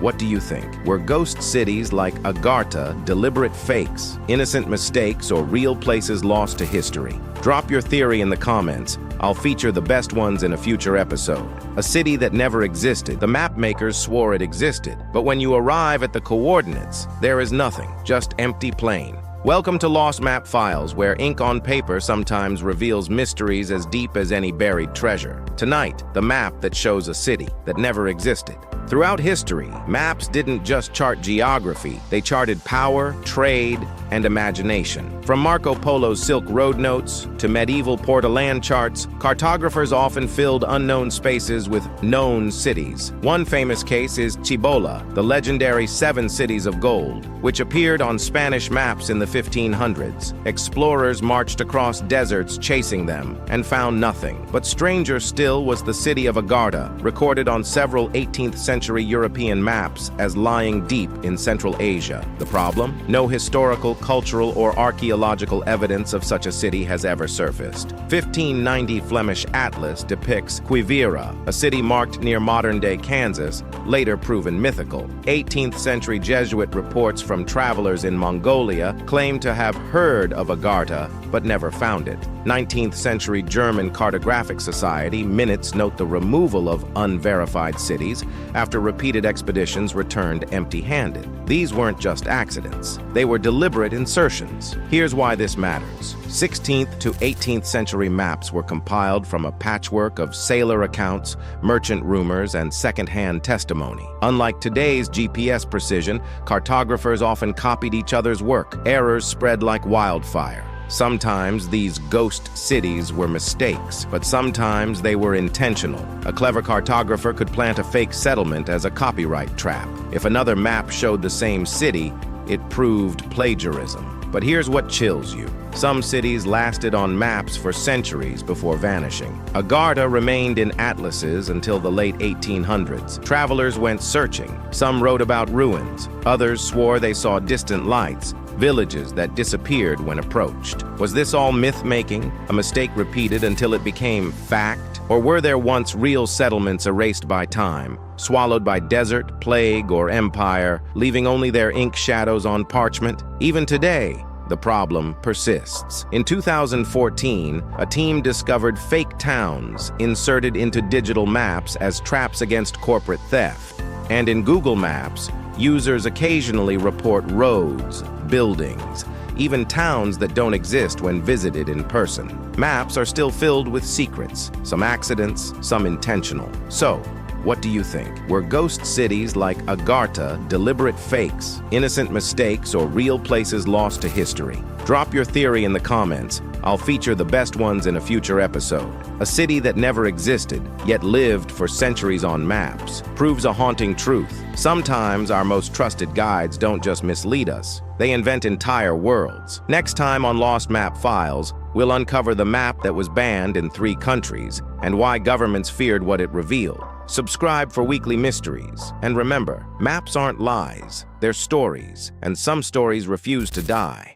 What do you think? Were ghost cities like Agartha deliberate fakes, innocent mistakes, or real places lost to history? Drop your theory in the comments. I'll feature the best ones in a future episode. A city that never existed. The mapmakers swore it existed, but when you arrive at the coordinates, there is nothing, just empty plain. Welcome to Lost Map Files, where ink on paper sometimes reveals mysteries as deep as any buried treasure. Tonight, the map that shows a city that never existed. Throughout history, maps didn't just chart geography, they charted power, trade, and imagination. From Marco Polo's Silk Road notes to medieval port-o-land charts, cartographers often filled unknown spaces with known cities. One famous case is Cibola, the legendary 7 cities of gold, which appeared on Spanish maps in the 1500s. Explorers marched across deserts chasing them and found nothing. But stranger still was the city of Agartha, recorded on several 18th century European maps as lying deep in Central Asia. The problem? No historical, cultural, or archaeological evidence of such a city has ever surfaced. 1590 Flemish atlas depicts Quivira, a city marked near modern-day Kansas, later proven mythical. 18th century Jesuit reports from travelers in Mongolia claim to have heard of Agartha, but never found it. 19th century German Cartographic Society minutes note the removal of unverified cities after repeated expeditions returned empty-handed. These weren't just accidents. They were deliberate insertions. Here's why this matters. 16th to 18th century maps were compiled from a patchwork of sailor accounts, merchant rumors, and second-hand testimony. Unlike today's GPS precision, cartographers often copied each other's work. Errors spread like wildfire. Sometimes these ghost cities were mistakes, but sometimes they were intentional. A clever cartographer could plant a fake settlement as a copyright trap. If another map showed the same city, it proved plagiarism. But here's what chills you. Some cities lasted on maps for centuries before vanishing. Agartha remained in atlases until the late 1800s. Travelers went searching. Some wrote about ruins. Others swore they saw distant lights, villages that disappeared when approached. Was this all myth-making, a mistake repeated until it became fact? Or were there once real settlements erased by time, swallowed by desert, plague, or empire, leaving only their ink shadows on parchment? Even today, the problem persists. In 2014, a team discovered fake towns inserted into digital maps as traps against corporate theft. And in Google Maps, users occasionally report roads, buildings, even towns that don't exist when visited in person. Maps are still filled with secrets, some accidents, some intentional. So, what do you think? Were ghost cities like Agartha deliberate fakes, innocent mistakes, or real places lost to history? Drop your theory in the comments. I'll feature the best ones in a future episode. A city that never existed, yet lived for centuries on maps, proves a haunting truth. Sometimes our most trusted guides don't just mislead us, they invent entire worlds. Next time on Lost Map Files, we'll uncover the map that was banned in 3 countries and why governments feared what it revealed. Subscribe for weekly mysteries. And remember, maps aren't lies, they're stories, and some stories refuse to die.